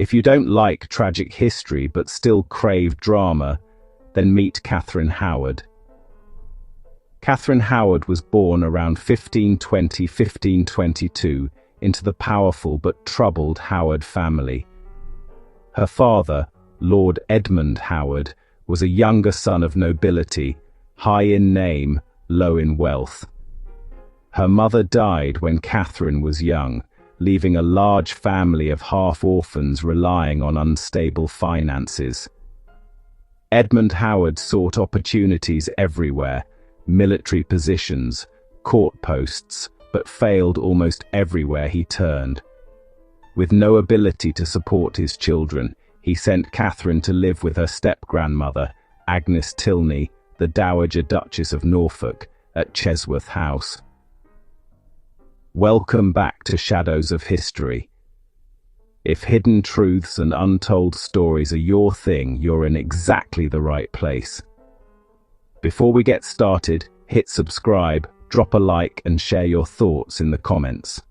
If you don't like tragic history but still crave drama, then meet Catherine Howard. Catherine Howard was born around 1520–1522 into the powerful but troubled Howard family. Her father, Lord Edmund Howard, was a younger son of nobility, high in name, low in wealth. Her mother died when Catherine was young, leaving a large family of half-orphans relying on unstable finances. Edmund Howard sought opportunities everywhere, military positions, court posts, but failed almost everywhere he turned. With no ability to support his children, he sent Catherine to live with her step-grandmother, Agnes Tilney, the Dowager Duchess of Norfolk, at Chesworth House. Welcome back to Shadows of History. If hidden truths and untold stories are your thing, you're in exactly the right place. Before we get started, hit subscribe, drop a like and share your thoughts in the comments.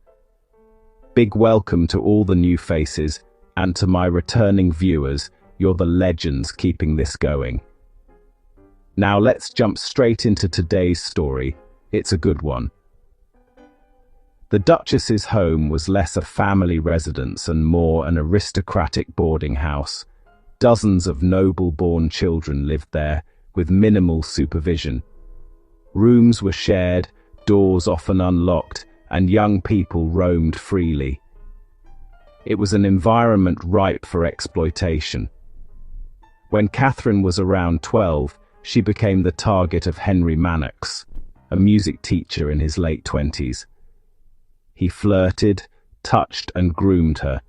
Big welcome to all the new faces, and to my returning viewers, you're the legends keeping this going. Now let's jump straight into today's story. It's a good one. The Duchess's home was less a family residence and more an aristocratic boarding house. Dozens of noble-born children lived there, with minimal supervision. Rooms were shared, doors often unlocked, and young people roamed freely. It was an environment ripe for exploitation. When Catherine was around 12, she became the target of Henry VIII, a music teacher in his late 20s. He flirted, touched and groomed her,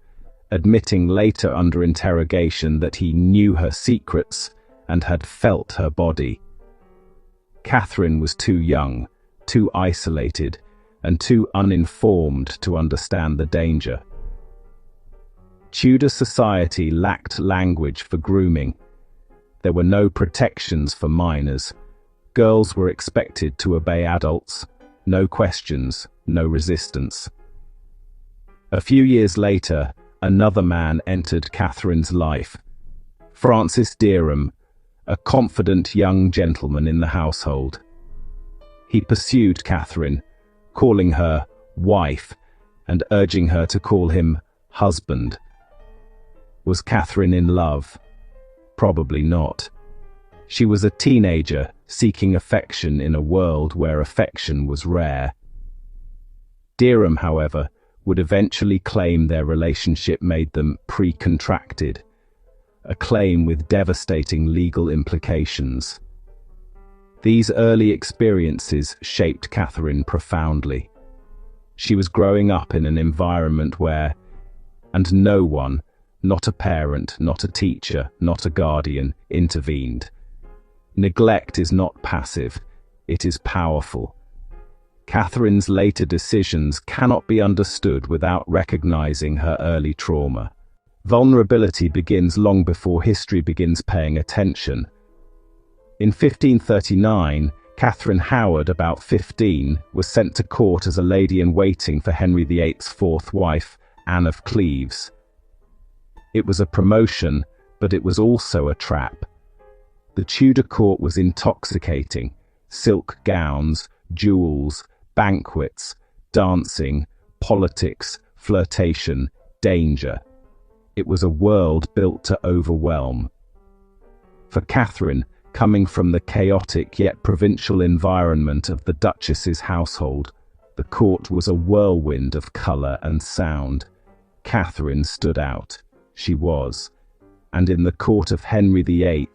admitting later under interrogation that he knew her secrets and had felt her body. Catherine was too young, too isolated, and too uninformed to understand the danger. Tudor society lacked language for grooming. There were no protections for minors. Girls were expected to obey adults. No questions, no resistance. A few years later, another man entered Catherine's life. Francis Derham, a confident young gentleman in the household. He pursued Catherine, calling her wife and urging her to call him husband. Was Catherine in love? Probably not. She was a teenager seeking affection in a world where affection was rare. Derham, however, would eventually claim their relationship made them pre-contracted, a claim with devastating legal implications. These early experiences shaped Catherine profoundly. She was growing up in an environment where, and no one, not a parent, not a teacher, not a guardian, intervened. Neglect is not passive, it is powerful. Catherine's later decisions cannot be understood without recognizing her early trauma. Vulnerability begins long before history begins paying attention. In 1539, Catherine Howard, about 15, was sent to court as a lady-in-waiting for Henry VIII's fourth wife, Anne of Cleves. It was a promotion, but it was also a trap. The Tudor court was intoxicating. Silk gowns, jewels, banquets, dancing, politics, flirtation, danger. It was a world built to overwhelm. For Catherine, coming from the chaotic yet provincial environment of the Duchess's household, the court was a whirlwind of colour and sound. Catherine stood out. She was. And in the court of Henry VIII,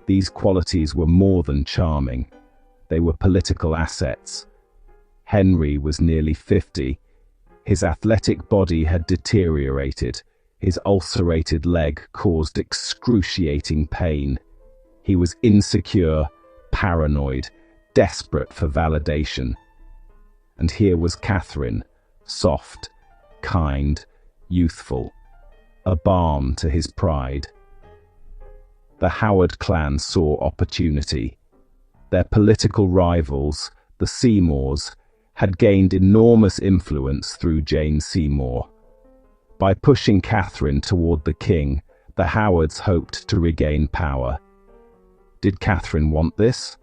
these qualities were more than charming. They were political assets. Henry was nearly 50. His athletic body had deteriorated. His ulcerated leg caused excruciating pain. He was insecure, paranoid, desperate for validation. And here was Catherine, soft, kind, youthful, a balm to his pride. The Howard clan saw opportunity. Their political rivals, the Seymours, had gained enormous influence through Jane Seymour. By pushing Catherine toward the king, the Howards hoped to regain power. Did Catherine want this?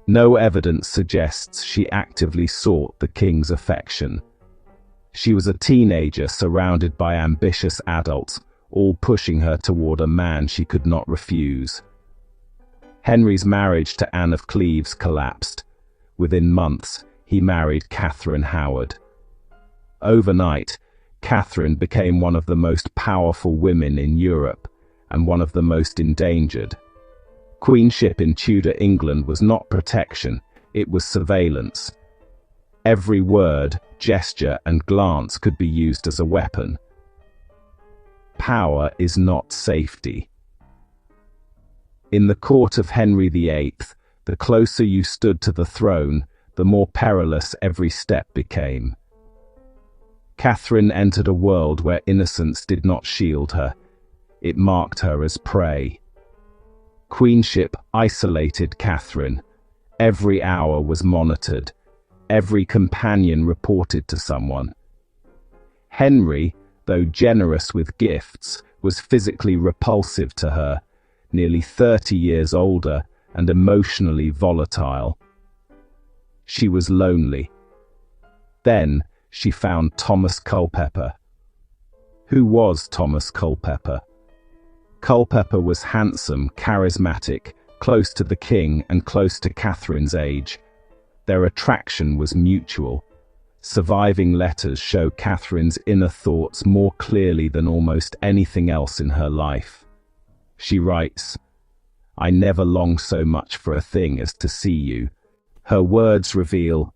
No evidence suggests she actively sought the king's affection. She was a teenager surrounded by ambitious adults, all pushing her toward a man she could not refuse. Henry's marriage to Anne of Cleves collapsed. Within months, he married Catherine Howard. Overnight, Catherine became one of the most powerful women in Europe and one of the most endangered. Queenship in Tudor England was not protection, it was surveillance. Every word, gesture, and glance could be used as a weapon. Power is not safety. In the court of Henry VIII, the closer you stood to the throne, the more perilous every step became. Catherine entered a world where innocence did not shield her. It marked her as prey. Queenship isolated Catherine. Every hour was monitored. Every companion reported to someone. Henry, though generous with gifts, was physically repulsive to her, nearly 30 years older and emotionally volatile. She was lonely. Then she found Thomas Culpeper. Who was Thomas Culpeper? Culpeper was handsome, charismatic, close to the king and close to Catherine's age. Their attraction was mutual. Surviving letters show Catherine's inner thoughts more clearly than almost anything else in her life. She writes, "I never longed so much for a thing as to see you." Her words reveal,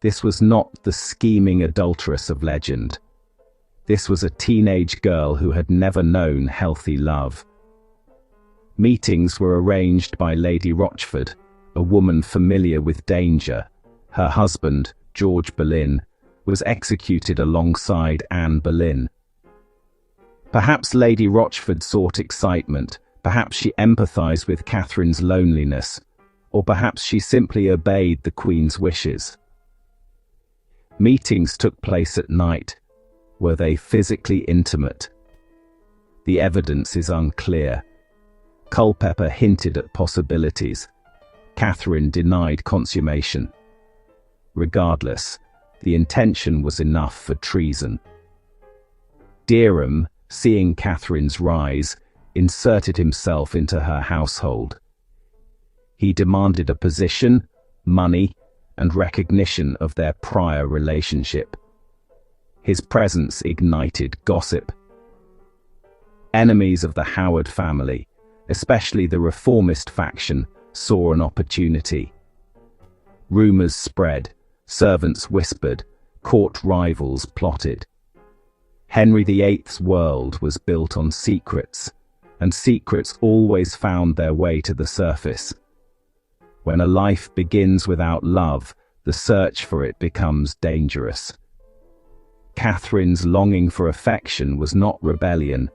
this was not the scheming adulteress of legend. This was a teenage girl who had never known healthy love. Meetings were arranged by Lady Rochford, a woman familiar with danger. Her husband, George Boleyn, was executed alongside Anne Boleyn. Perhaps Lady Rochford sought excitement, perhaps she empathized with Catherine's loneliness, or perhaps she simply obeyed the Queen's wishes. Meetings took place at night. Were they physically intimate? The evidence is unclear. Culpeper hinted at possibilities. Catherine denied consummation. Regardless, the intention was enough for treason. Derham, seeing Catherine's rise, inserted himself into her household. He demanded a position, money, and recognition of their prior relationship. His presence ignited gossip. Enemies of the Howard family, especially the reformist faction, saw an opportunity. Rumors spread, servants whispered, court rivals plotted. Henry VIII's world was built on secrets, and secrets always found their way to the surface. When a life begins without love, the search for it becomes dangerous. Catherine's longing for affection was not rebellion.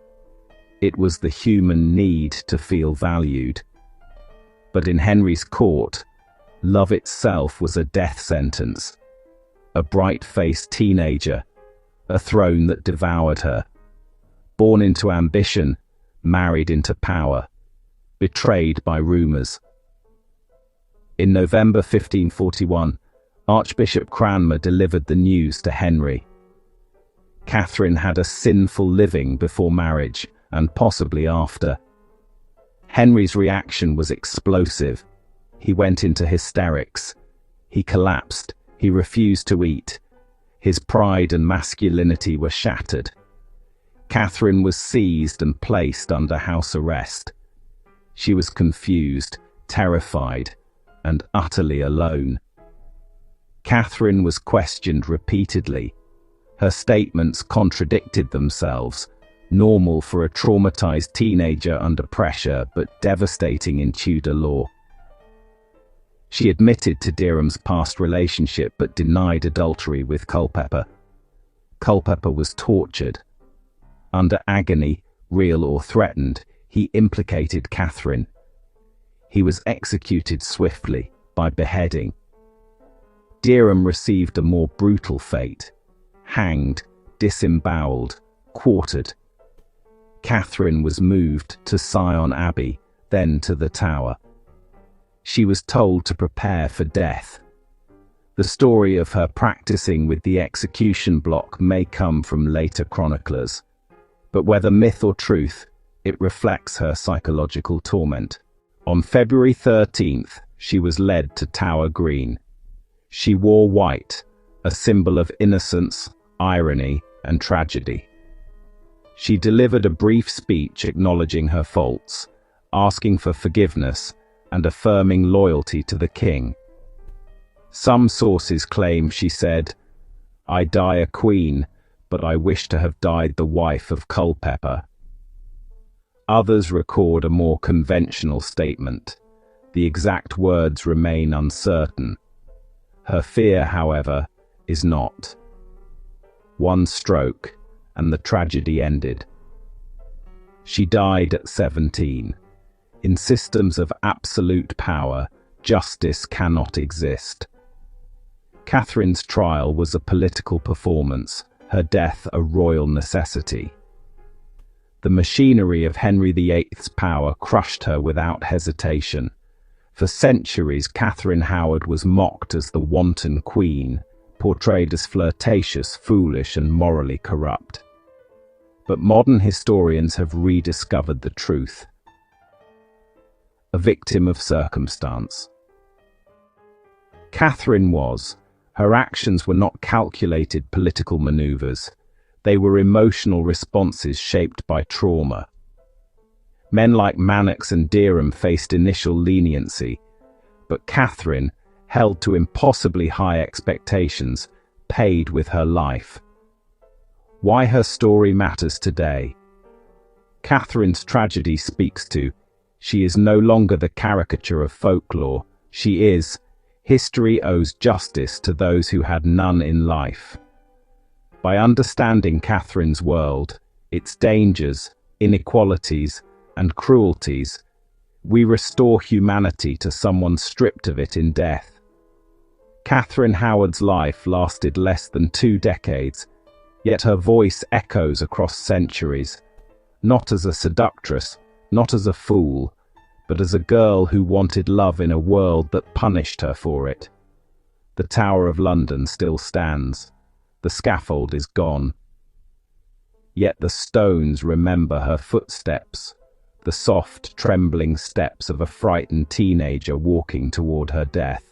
It was the human need to feel valued. But in Henry's court, love itself was a death sentence. A bright-faced teenager, a throne that devoured her. Born into ambition, married into power, betrayed by rumors. In November 1541, Archbishop Cranmer delivered the news to Henry. Catherine had a sinful living before marriage, and possibly after. Henry's reaction was explosive. He went into hysterics. He collapsed. He refused to eat. His pride and masculinity were shattered. Catherine was seized and placed under house arrest. She was confused, terrified, and utterly alone. Catherine was questioned repeatedly. Her statements contradicted themselves, normal for a traumatized teenager under pressure, but devastating in Tudor law. She admitted to Derham's past relationship but denied adultery with Culpeper. Culpeper was tortured. Under agony, real or threatened, he implicated Catherine. He was executed swiftly, by beheading. Derham received a more brutal fate. Hanged, disemboweled, quartered. Catherine was moved to Sion Abbey, then to the Tower. She was told to prepare for death. The story of her practicing with the execution block may come from later chroniclers, but whether myth or truth, it reflects her psychological torment. On February 13th, she was led to Tower Green. She wore white, a symbol of innocence, irony, and tragedy. She delivered a brief speech acknowledging her faults, asking for forgiveness, and affirming loyalty to the king. Some sources claim she said, "I die a queen, but I wish to have died the wife of Culpeper." Others record a more conventional statement. The exact words remain uncertain. Her fear, however, is not. One stroke, and the tragedy ended. She died at 17. In systems of absolute power, justice cannot exist. Catherine's trial was a political performance, her death a royal necessity. The machinery of Henry VIII's power crushed her without hesitation. For centuries, Catherine Howard was mocked as the wanton queen, portrayed as flirtatious, foolish, and morally corrupt. But modern historians have rediscovered the truth. A victim of circumstance. Catherine was. Her actions were not calculated political maneuvers. They were emotional responses shaped by trauma. Men like Manox and Derham faced initial leniency, but Catherine, held to impossibly high expectations, paid with her life. Why her story matters today. Catherine's tragedy speaks to, she is no longer the caricature of folklore, she is, history owes justice to those who had none in life. By understanding Catherine's world, its dangers, inequalities, and cruelties, we restore humanity to someone stripped of it in death. Catherine Howard's life lasted less than 2 decades, yet her voice echoes across centuries, not as a seductress, not as a fool, but as a girl who wanted love in a world that punished her for it. The Tower of London still stands. The scaffold is gone. Yet the stones remember her footsteps, the soft, trembling steps of a frightened teenager walking toward her death.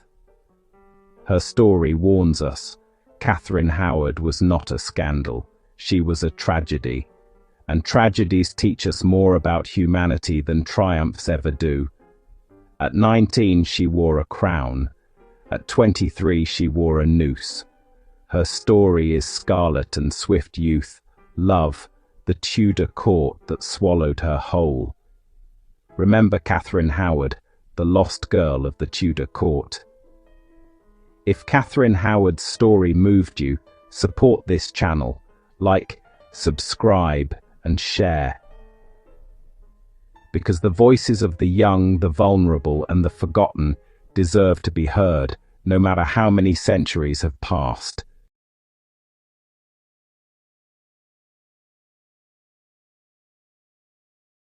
Her story warns us, Catherine Howard was not a scandal, she was a tragedy. And tragedies teach us more about humanity than triumphs ever do. At 19 she wore a crown, at 23 she wore a noose. Her story is scarlet and swift youth, love, the Tudor court that swallowed her whole. Remember Catherine Howard, the lost girl of the Tudor court. If Catherine Howard's story moved you, support this channel, like, subscribe, and share. Because the voices of the young, the vulnerable, and the forgotten deserve to be heard, no matter how many centuries have passed.